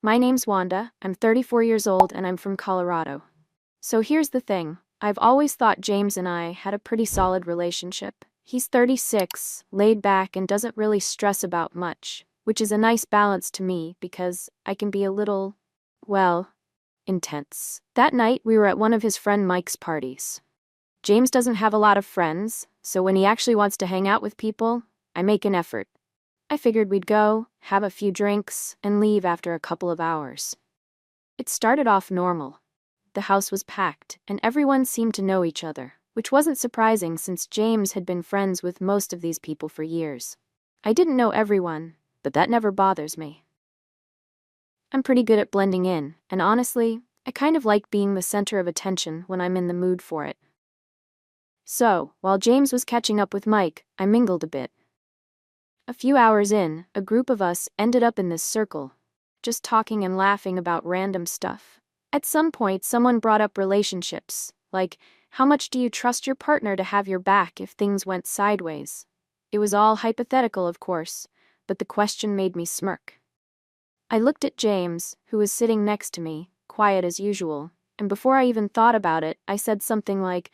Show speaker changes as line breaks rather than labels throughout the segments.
My name's Wanda, I'm 34 years old and I'm from Colorado. So here's the thing, I've always thought James and I had a pretty solid relationship. He's 36, laid back and doesn't really stress about much, which is a nice balance to me because I can be a little, well, intense. That night we were at one of his friend Mike's parties. James doesn't have a lot of friends, so when he actually wants to hang out with people, I make an effort. I figured we'd go, have a few drinks, and leave after a couple of hours. It started off normal. The house was packed, and everyone seemed to know each other, which wasn't surprising since James had been friends with most of these people for years. I didn't know everyone, but that never bothers me. I'm pretty good at blending in, and honestly, I kind of like being the center of attention when I'm in the mood for it. So, while James was catching up with Mike, I mingled a bit. A few hours in, a group of us ended up in this circle, just talking and laughing about random stuff. At some point, someone brought up relationships, like, how much do you trust your partner to have your back if things went sideways? It was all hypothetical, of course, but the question made me smirk. I looked at James, who was sitting next to me, quiet as usual, and before I even thought about it, I said something like,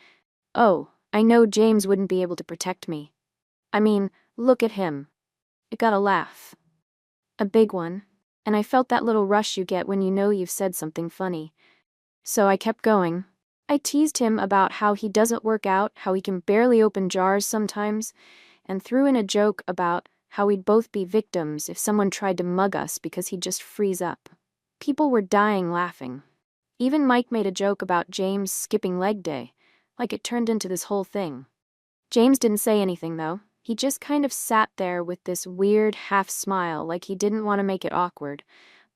"Oh, I know James wouldn't be able to protect me. I mean, look at him." It got a laugh. A big one, and I felt that little rush you get when you know you've said something funny. So I kept going. I teased him about how he doesn't work out, how he can barely open jars sometimes, and threw in a joke about how we'd both be victims if someone tried to mug us because he'd just freeze up. People were dying laughing. Even Mike made a joke about James skipping leg day, like it turned into this whole thing. James didn't say anything though. He just kind of sat there with this weird half smile like he didn't want to make it awkward,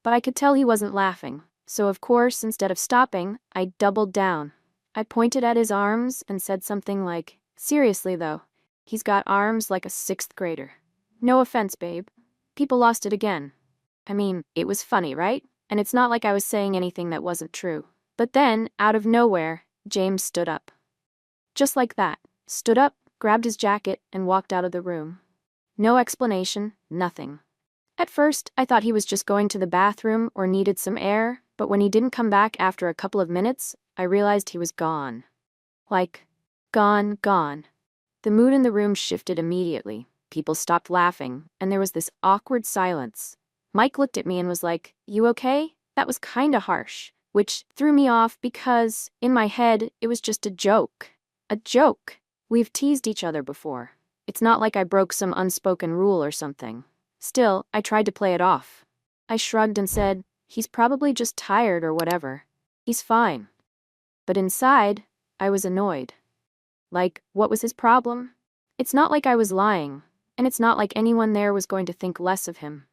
but I could tell he wasn't laughing. So of course, instead of stopping, I doubled down. I pointed at his arms and said something like, "Seriously though, he's got arms like a 6th grader. No offense, babe." People lost it again. I mean, it was funny, right? And it's not like I was saying anything that wasn't true. But then, out of nowhere, James stood up. Just like that, stood up, grabbed his jacket, and walked out of the room. No explanation, nothing. At first, I thought he was just going to the bathroom or needed some air, but when he didn't come back after a couple of minutes, I realized he was gone. Like, gone. The mood in the room shifted immediately. People stopped laughing, and there was this awkward silence. Mike looked at me and was like, "You okay?" That was kinda harsh, which threw me off because, in my head, it was just a joke. A joke. We've teased each other before. It's not like I broke some unspoken rule or something. Still, I tried to play it off. I shrugged and said, "He's probably just tired or whatever. He's fine." But inside, I was annoyed. Like, what was his problem? It's not like I was lying, and it's not like anyone there was going to think less of him.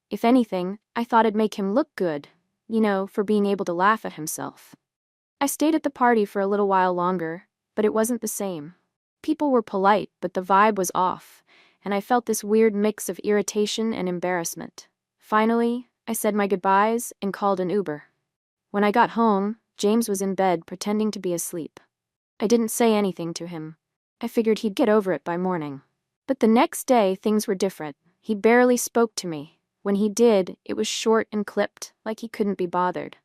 If anything, I thought it'd make him look good, for being able to laugh at himself. I stayed at the party for a little while longer, but it wasn't the same. People were polite, but the vibe was off, and I felt this weird mix of irritation and embarrassment. Finally, I said my goodbyes and called an Uber. When I got home, James was in bed pretending to be asleep. I didn't say anything to him. I figured he'd get over it by morning. But the next day, things were different. He barely spoke to me. When he did, it was short and clipped, like he couldn't be bothered.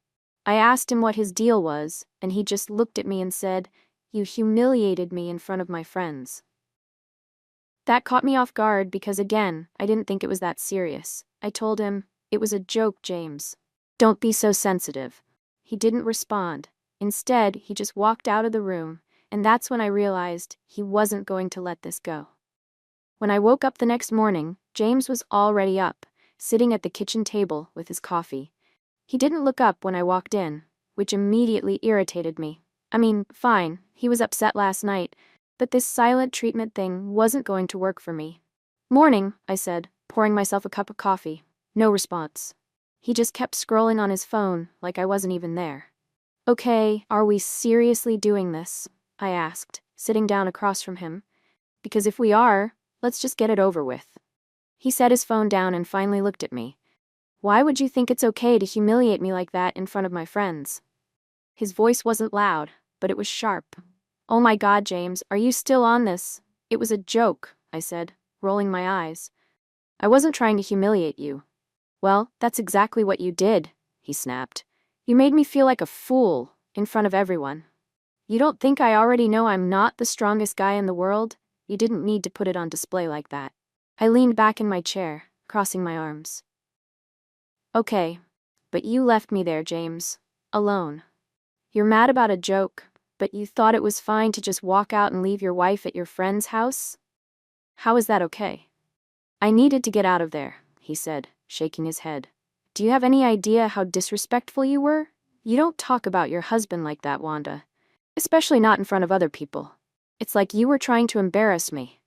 I asked him what his deal was, and he just looked at me and said, "You humiliated me in front of my friends." That caught me off guard because, again, I didn't think it was that serious. I told him, "It was a joke, James. Don't be so sensitive." He didn't respond. Instead, he just walked out of the room, and that's when I realized he wasn't going to let this go. When I woke up the next morning, James was already up, sitting at the kitchen table with his coffee. He didn't look up when I walked in, which immediately irritated me. I mean, fine, he was upset last night, but this silent treatment thing wasn't going to work for me. "Morning," I said, pouring myself a cup of coffee. No response. He just kept scrolling on his phone like I wasn't even there. "Okay, are we seriously doing this?" I asked, sitting down across from him. "Because if we are, let's just get it over with." He set his phone down and finally looked at me. "Why would you think it's okay to humiliate me like that in front of my friends?" His voice wasn't loud, but it was sharp. "Oh my God, James, are you still on this?" "It was a joke," I said, rolling my eyes. "I wasn't trying to humiliate you." "Well, that's exactly what you did. he snapped. You made me feel like a fool in front of everyone. You don't think I already know I'm not the strongest guy in the world? You didn't need to put it on display like that. I leaned back in my chair, crossing my arms. Okay, but you left me there, James. Alone. You're mad about a joke, but you thought it was fine to just walk out and leave your wife at your friend's house? How is that okay? I needed to get out of there, he said, shaking his head. Do you have any idea how disrespectful you were? You don't talk about your husband like that, Wanda. Especially not in front of other people. It's like you were trying to embarrass me.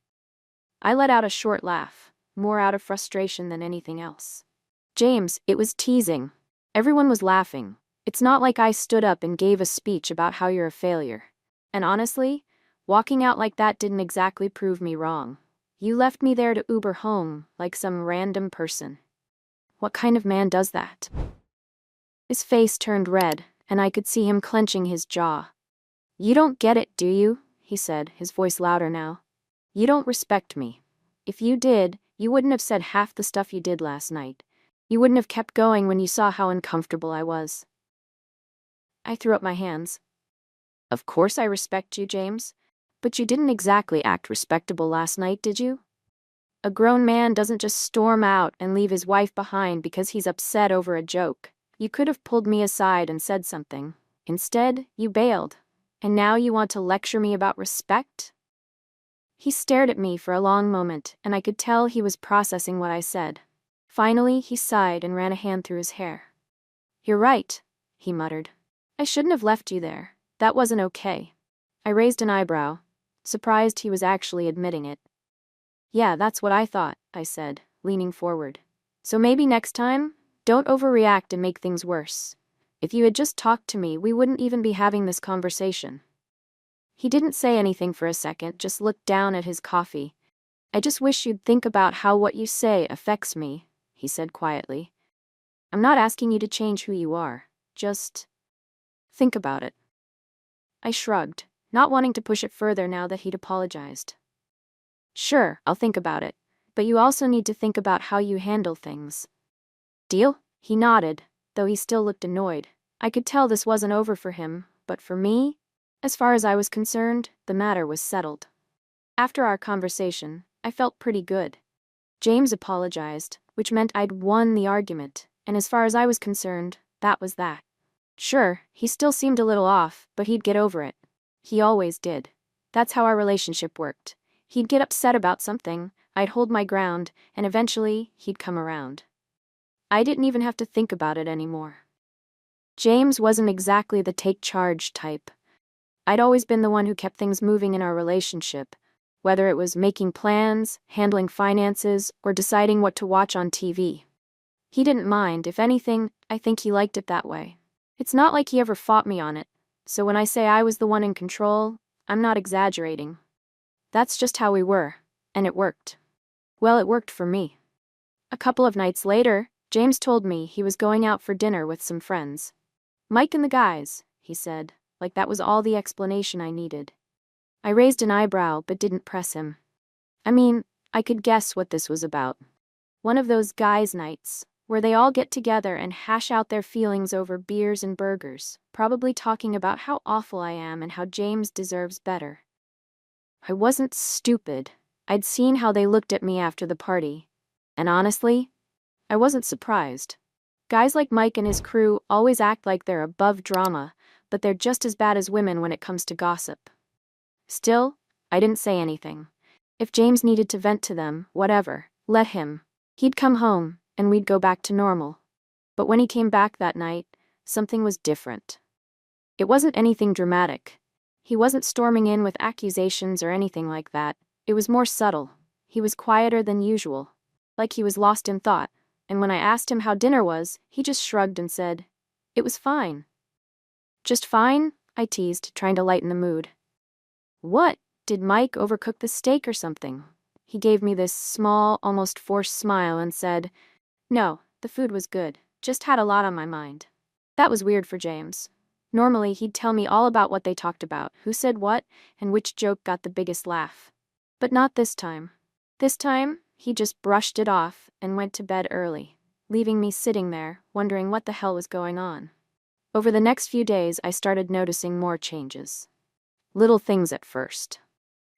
I let out a short laugh, more out of frustration than anything else. James, it was teasing. Everyone was laughing. It's not like I stood up and gave a speech about how you're a failure. And honestly, walking out like that didn't exactly prove me wrong. You left me there to Uber home, like some random person. What kind of man does that? His face turned red, and I could see him clenching his jaw. You don't get it, do you? He said, his voice louder now. You don't respect me. If you did, you wouldn't have said half the stuff you did last night. You wouldn't have kept going when you saw how uncomfortable I was. I threw up my hands. Of course I respect you, James. But you didn't exactly act respectable last night, did you? A grown man doesn't just storm out and leave his wife behind because he's upset over a joke. You could have pulled me aside and said something. Instead, you bailed. And now you want to lecture me about respect? He stared at me for a long moment, and I could tell he was processing what I said. Finally, he sighed and ran a hand through his hair. You're right, he muttered. I shouldn't have left you there. That wasn't okay. I raised an eyebrow, surprised he was actually admitting it. Yeah, that's what I thought, I said, leaning forward. So maybe next time, don't overreact and make things worse. If you had just talked to me, we wouldn't even be having this conversation. He didn't say anything for a second, just looked down at his coffee. I just wish you'd think about how what you say affects me, he said quietly. I'm not asking you to change who you are. Just think about it. I shrugged, not wanting to push it further now that he'd apologized. Sure, I'll think about it, but you also need to think about how you handle things. Deal? He nodded, though he still looked annoyed. I could tell this wasn't over for him, but for me, as far as I was concerned, the matter was settled. After our conversation, I felt pretty good. James apologized, which meant I'd won the argument, and as far as I was concerned, that was that. Sure, he still seemed a little off, but he'd get over it. He always did. That's how our relationship worked. He'd get upset about something, I'd hold my ground, and eventually, he'd come around. I didn't even have to think about it anymore. James wasn't exactly the take charge type. I'd always been the one who kept things moving in our relationship, whether it was making plans, handling finances, or deciding what to watch on TV. He didn't mind. If anything, I think he liked it that way. It's not like he ever fought me on it, so when I say I was the one in control, I'm not exaggerating. That's just how we were, and it worked. Well, it worked for me. A couple of nights later, James told me he was going out for dinner with some friends. Mike and the guys, he said, like that was all the explanation I needed. I raised an eyebrow but didn't press him. I mean, I could guess what this was about. One of those guys' nights, where they all get together and hash out their feelings over beers and burgers, probably talking about how awful I am and how James deserves better. I wasn't stupid. I'd seen how they looked at me after the party. And honestly, I wasn't surprised. Guys like Mike and his crew always act like they're above drama, but they're just as bad as women when it comes to gossip. Still, I didn't say anything. If James needed to vent to them, whatever, let him. He'd come home, and we'd go back to normal. But when he came back that night, something was different. It wasn't anything dramatic. He wasn't storming in with accusations or anything like that. It was more subtle. He was quieter than usual, like he was lost in thought. And when I asked him how dinner was, he just shrugged and said, "It was fine." Just fine? I teased, trying to lighten the mood. What? Did Mike overcook the steak or something? He gave me this small, almost forced smile and said, "No, the food was good, just had a lot on my mind." That was weird for James. Normally, he'd tell me all about what they talked about, who said what, and which joke got the biggest laugh. But not this time. This time, he just brushed it off and went to bed early. leaving me sitting there, wondering what the hell was going on. Over the next few days, I started noticing more changes. Little things at first.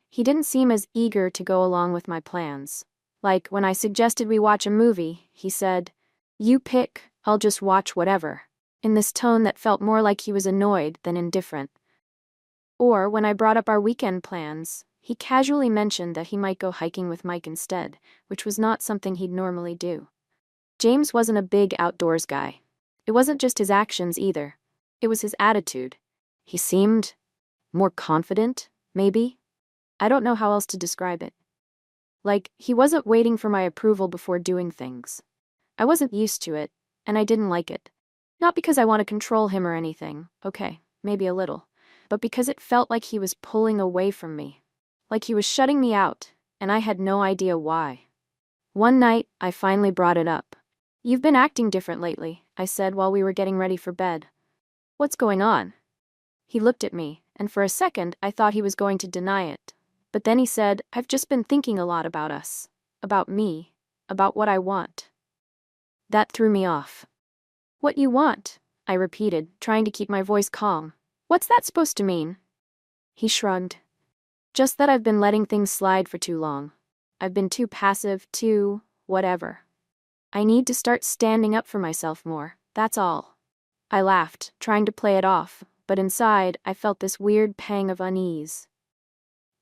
He didn't seem as eager to go along with my plans. Like, when I suggested we watch a movie, he said, "You pick, I'll just watch whatever," in this tone that felt more like he was annoyed than indifferent. Or, when I brought up our weekend plans, he casually mentioned that he might go hiking with Mike instead, which was not something he'd normally do. James wasn't a big outdoors guy. It wasn't just his actions either. It was his attitude. He seemed more confident, maybe? I don't know how else to describe it. Like, he wasn't waiting for my approval before doing things. I wasn't used to it, and I didn't like it. Not because I want to control him or anything, okay, maybe a little, but because it felt like he was pulling away from me. Like he was shutting me out, and I had no idea why. One night, I finally brought it up. "You've been acting different lately," I said while we were getting ready for bed. "What's going on?" He looked at me, and for a second I thought he was going to deny it. But then he said, "I've just been thinking a lot about us. About me. About what I want." That threw me off. "What you want?" I repeated, trying to keep my voice calm. "What's that supposed to mean?" He shrugged. "Just that I've been letting things slide for too long. I've been too passive, too whatever. I need to start standing up for myself more, that's all." I laughed, trying to play it off, but inside I felt this weird pang of unease.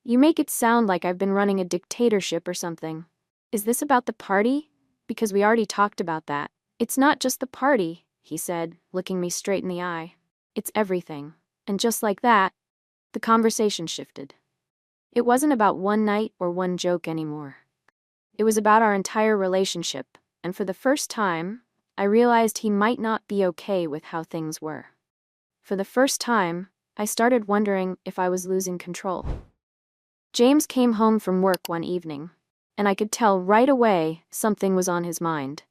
"You make it sound like I've been running a dictatorship or something. Is this about the party? Because we already talked about that." "It's not just the party," he said, looking me straight in the eye. "It's everything." And just like that, the conversation shifted. It wasn't about one night or one joke anymore. It was about our entire relationship, and for the first time, I realized he might not be okay with how things were. For the first time, I started wondering if I was losing control. James came home from work one evening, and I could tell right away something was on his mind.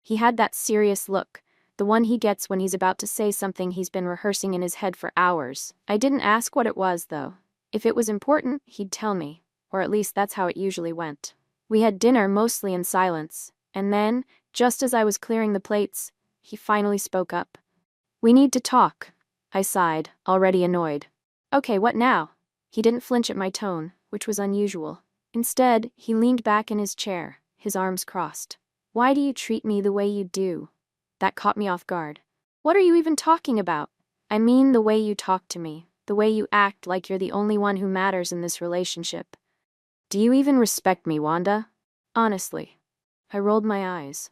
He had that serious look, the one he gets when he's about to say something he's been rehearsing in his head for hours. I didn't ask what it was, though. If it was important, he'd tell me, or at least that's how it usually went. We had dinner mostly in silence, and then, just as I was clearing the plates, he finally spoke up. "We need to talk," I sighed, already annoyed. "Okay, what now?" He didn't flinch at my tone, which was unusual. Instead, he leaned back in his chair, his arms crossed. "Why do you treat me the way you do?" That caught me off guard. "What are you even talking about?" "I mean the way you talk to me, the way you act like you're the only one who matters in this relationship. Do you even respect me, Wanda? Honestly." I rolled my eyes.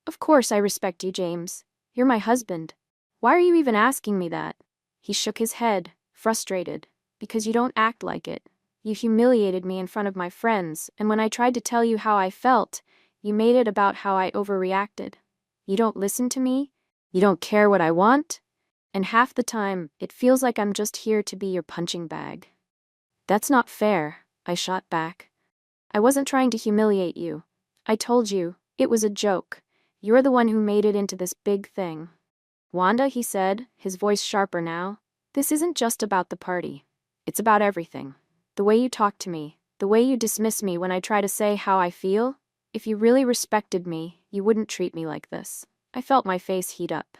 "Of course I respect you, James. You're my husband. Why are you even asking me that?" He shook his head, frustrated. "Because you don't act like it. You humiliated me in front of my friends, and when I tried to tell you how I felt, you made it about how I overreacted. You don't listen to me. You don't care what I want. And half the time, it feels like I'm just here to be your punching bag." "That's not fair," I shot back. "I wasn't trying to humiliate you. I told you, it was a joke. You're the one who made it into this big thing." "Wanda," he said, his voice sharper now, "this isn't just about the party. It's about everything. The way you talk to me, the way you dismiss me when I try to say how I feel. If you really respected me, you wouldn't treat me like this." I felt my face heat up.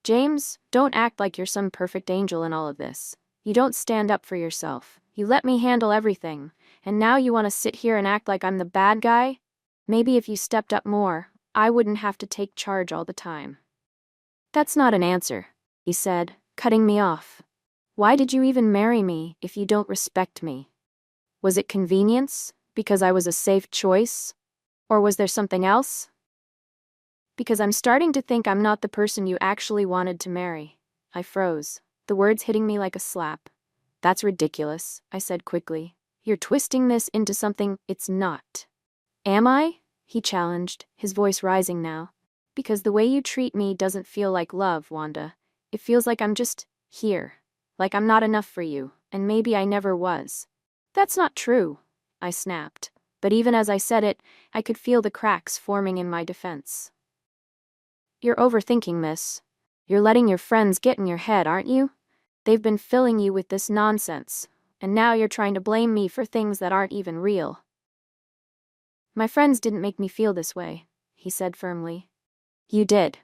"James, don't act like you're some perfect angel in all of this. You don't stand up for yourself. You let me handle everything, and now you want to sit here and act like I'm the bad guy? Maybe if you stepped up more, I wouldn't have to take charge all the time." "That's not an answer," he said, cutting me off. "Why did you even marry me if you don't respect me? Was it convenience? Because I was a safe choice? Or was there something else?" "Because I'm starting to think I'm not the person you actually wanted to marry." I froze, the words hitting me like a slap. "That's ridiculous," I said quickly. "You're twisting this into something it's not." "Am I?" he challenged, his voice rising now. "Because the way you treat me doesn't feel like love, Wanda. It feels like I'm just here. Like I'm not enough for you, and maybe I never was." "That's not true," I snapped. But even as I said it, I could feel the cracks forming in my defense. "You're overthinking this. You're letting your friends get in your head, aren't you? They've been filling you with this nonsense, and now you're trying to blame me for things that aren't even real." "My friends didn't make me feel this way," he said firmly. You did.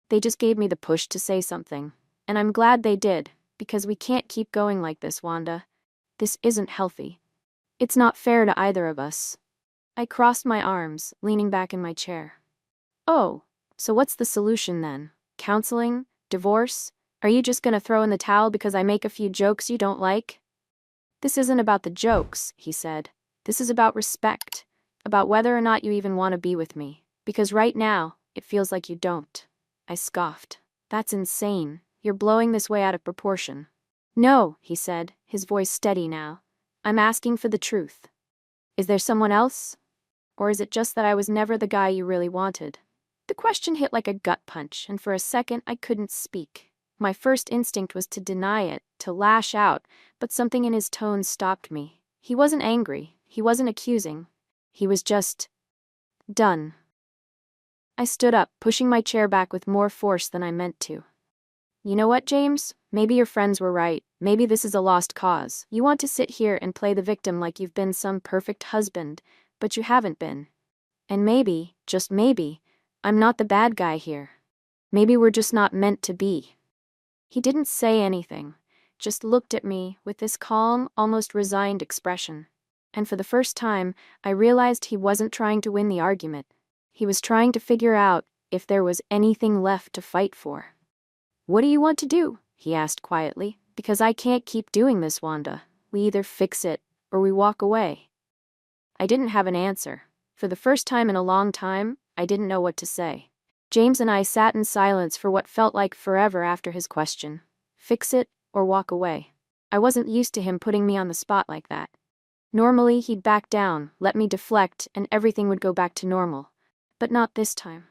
They just gave me the push to say something. And I'm glad they did, because we can't keep going like this, Wanda. This isn't healthy. It's not fair to either of us. I crossed my arms, leaning back in my chair. Oh, so what's the solution then? Counseling? Divorce? Are you just gonna throw in the towel because I make a few jokes you don't like? This isn't about the jokes, he said. This is about respect. About whether or not you even want to be with me. Because right now, it feels like you don't. I scoffed. That's insane. You're blowing this way out of proportion. No, he said, his voice steady now. I'm asking for the truth. Is there someone else? Or is it just that I was never the guy you really wanted? The question hit like a gut punch, and for a second I couldn't speak. My first instinct was to deny it, to lash out, but something in his tone stopped me. He wasn't angry, he wasn't accusing. He was just done. I stood up, pushing my chair back with more force than I meant to. You know what, James? Maybe your friends were right. Maybe this is a lost cause. You want to sit here and play the victim like you've been some perfect husband, but you haven't been. And maybe, just maybe, I'm not the bad guy here. Maybe we're just not meant to be. He didn't say anything, just looked at me with this calm, almost resigned expression. And for the first time, I realized he wasn't trying to win the argument. He was trying to figure out if there was anything left to fight for. What do you want to do? He asked quietly. Because I can't keep doing this, Wanda. We either fix it, or we walk away. I didn't have an answer. For the first time in a long time, I didn't know what to say. James and I sat in silence for what felt like forever after his question. Fix it, or walk away. I wasn't used to him putting me on the spot like that. Normally, he'd back down, let me deflect, and everything would go back to normal. But not this time.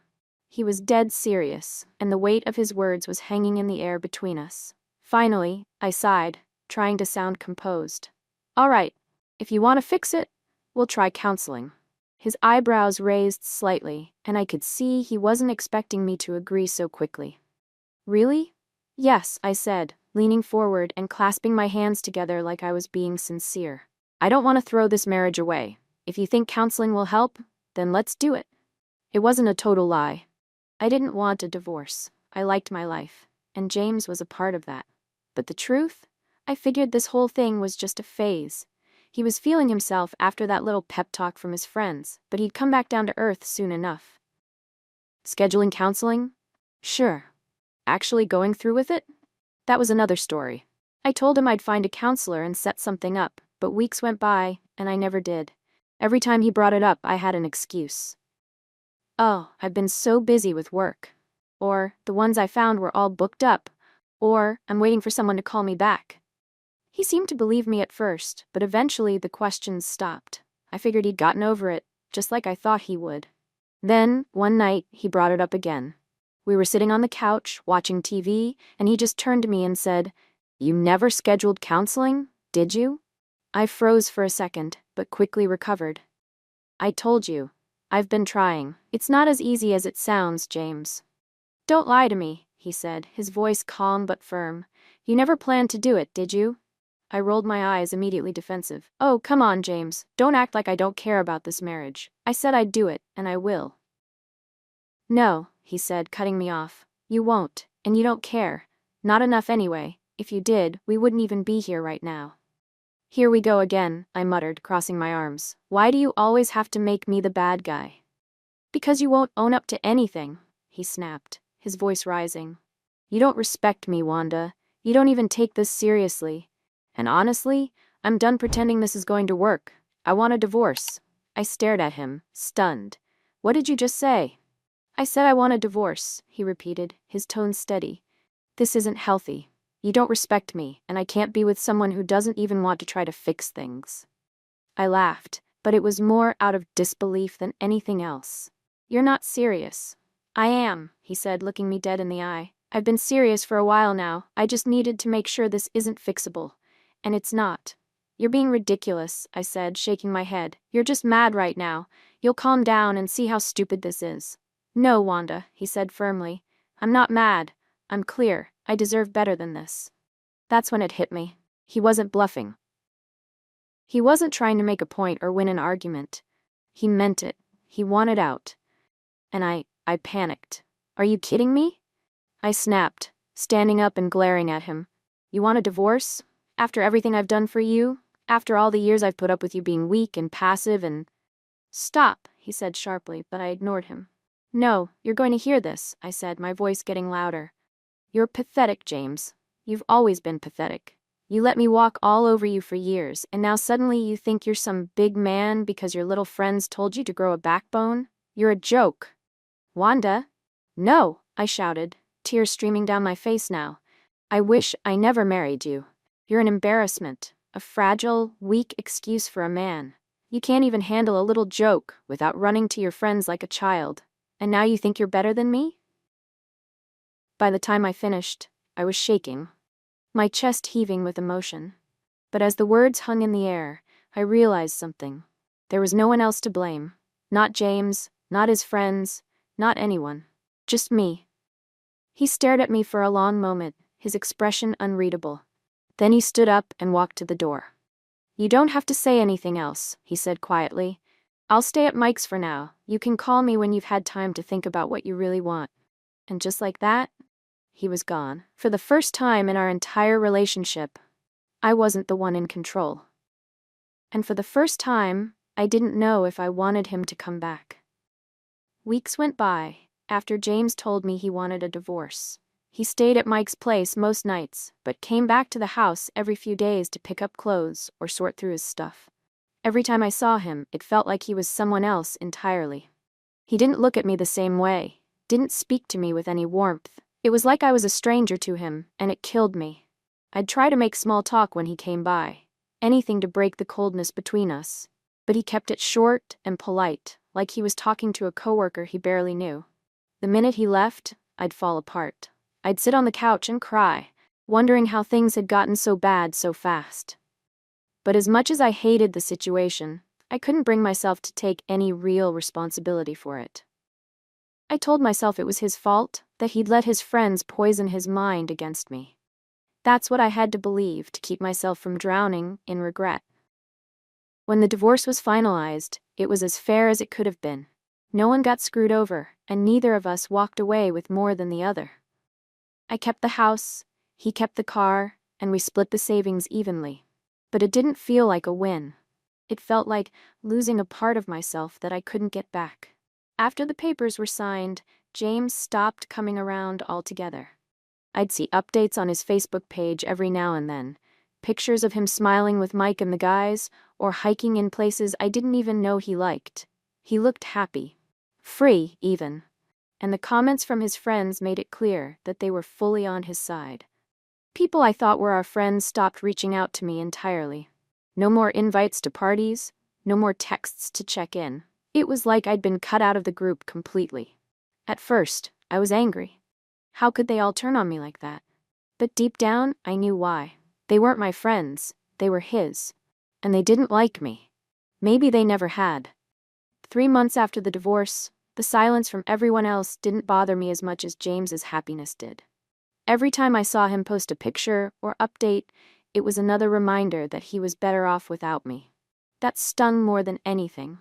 He was dead serious, and the weight of his words was hanging in the air between us. Finally, I sighed, trying to sound composed. All right, if you want to fix it, we'll try counseling. His eyebrows raised slightly, and I could see he wasn't expecting me to agree so quickly. Really? Yes, I said, leaning forward and clasping my hands together like I was being sincere. I don't want to throw this marriage away. If you think counseling will help, then let's do it. It wasn't a total lie. I didn't want a divorce. I liked my life, and James was a part of that. But the truth? I figured this whole thing was just a phase. He was feeling himself after that little pep talk from his friends, but he'd come back down to earth soon enough. Scheduling counseling? Sure. Actually going through with it? That was another story. I told him I'd find a counselor and set something up, but weeks went by, and I never did. Every time he brought it up, I had an excuse. Oh, I've been so busy with work. Or, the ones I found were all booked up. Or, I'm waiting for someone to call me back. He seemed to believe me at first, but eventually the questions stopped. I figured he'd gotten over it, just like I thought he would. Then, one night, he brought it up again. We were sitting on the couch, watching TV, and he just turned to me and said, "You never scheduled counseling, did you?" I froze for a second, but quickly recovered. I told you. I've been trying. It's not as easy as it sounds, James. Don't lie to me, he said, his voice calm but firm. You never planned to do it, did you? I rolled my eyes, immediately defensive. Oh, come on, James. Don't act like I don't care about this marriage. I said I'd do it, and I will. No, he said, cutting me off. You won't, and you don't care. Not enough anyway. If you did, we wouldn't even be here right now. Here we go again, I muttered, crossing my arms. Why do you always have to make me the bad guy? Because you won't own up to anything, he snapped, his voice rising. You don't respect me, Wanda. You don't even take this seriously. And honestly, I'm done pretending this is going to work. I want a divorce. I stared at him, stunned. What did you just say? I said I want a divorce, he repeated, his tone steady. This isn't healthy. You don't respect me, and I can't be with someone who doesn't even want to try to fix things. I laughed, but it was more out of disbelief than anything else. You're not serious. I am, he said, looking me dead in the eye. I've been serious for a while now. I just needed to make sure this isn't fixable. And it's not. You're being ridiculous, I said, shaking my head. You're just mad right now. You'll calm down and see how stupid this is. No, Wanda, he said firmly. I'm not mad. I'm clear. I deserve better than this. That's when it hit me. He wasn't bluffing. He wasn't trying to make a point or win an argument. He meant it. He wanted out. And I panicked. Are you kidding me? I snapped, standing up and glaring at him. You want a divorce? After everything I've done for you? After all the years I've put up with you being weak and passive and… Stop, he said sharply, but I ignored him. No, you're going to hear this, I said, my voice getting louder. You're pathetic, James. You've always been pathetic. You let me walk all over you for years, and now suddenly you think you're some big man because your little friends told you to grow a backbone? You're a joke. Wanda? No, I shouted, tears streaming down my face now. I wish I never married you. You're an embarrassment, a fragile, weak excuse for a man. You can't even handle a little joke without running to your friends like a child. And now you think you're better than me? By the time I finished, I was shaking, my chest heaving with emotion. But as the words hung in the air, I realized something. There was no one else to blame. Not James, not his friends, not anyone. Just me. He stared at me for a long moment, his expression unreadable. Then he stood up and walked to the door. You don't have to say anything else, he said quietly. I'll stay at Mike's for now. You can call me when you've had time to think about what you really want. And just like that, he was gone. For the first time in our entire relationship, I wasn't the one in control. And for the first time, I didn't know if I wanted him to come back. Weeks went by after James told me he wanted a divorce. He stayed at Mike's place most nights, but came back to the house every few days to pick up clothes or sort through his stuff. Every time I saw him, it felt like he was someone else entirely. He didn't look at me the same way, didn't speak to me with any warmth. It was like I was a stranger to him, and it killed me. I'd try to make small talk when he came by, anything to break the coldness between us. But he kept it short and polite, like he was talking to a coworker he barely knew. The minute he left, I'd fall apart. I'd sit on the couch and cry, wondering how things had gotten so bad so fast. But as much as I hated the situation, I couldn't bring myself to take any real responsibility for it. I told myself it was his fault, that he'd let his friends poison his mind against me. That's what I had to believe to keep myself from drowning in regret. When the divorce was finalized, it was as fair as it could have been. No one got screwed over, and neither of us walked away with more than the other. I kept the house, he kept the car, and we split the savings evenly. But it didn't feel like a win. It felt like losing a part of myself that I couldn't get back. After the papers were signed, James stopped coming around altogether. I'd see updates on his Facebook page every now and then, pictures of him smiling with Mike and the guys, or hiking in places I didn't even know he liked. He looked happy. Free, even. And the comments from his friends made it clear that they were fully on his side. People I thought were our friends stopped reaching out to me entirely. No more invites to parties, no more texts to check in. It was like I'd been cut out of the group completely. At first, I was angry. How could they all turn on me like that? But deep down, I knew why. They weren't my friends, they were his. And they didn't like me. Maybe they never had. 3 months after the divorce, the silence from everyone else didn't bother me as much as James's happiness did. Every time I saw him post a picture or update, it was another reminder that he was better off without me. That stung more than anything.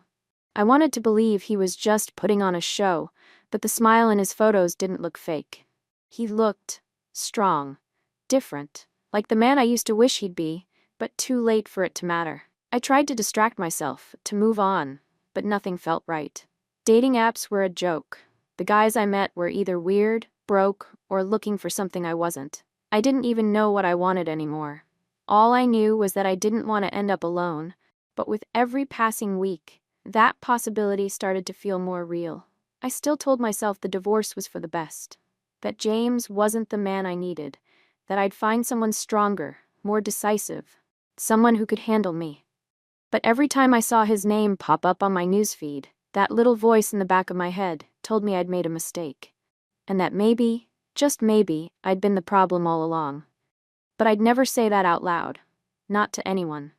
I wanted to believe he was just putting on a show, but the smile in his photos didn't look fake. He looked strong, different, like the man I used to wish he'd be, but too late for it to matter. I tried to distract myself, to move on, but nothing felt right. Dating apps were a joke. The guys I met were either weird, broke, or looking for something I wasn't. I didn't even know what I wanted anymore. All I knew was that I didn't want to end up alone, but with every passing week, that possibility started to feel more real. I still told myself the divorce was for the best, that James wasn't the man I needed, that I'd find someone stronger, more decisive, someone who could handle me. But every time I saw his name pop up on my newsfeed, that little voice in the back of my head told me I'd made a mistake. And that maybe, just maybe, I'd been the problem all along. But I'd never say that out loud. Not to anyone.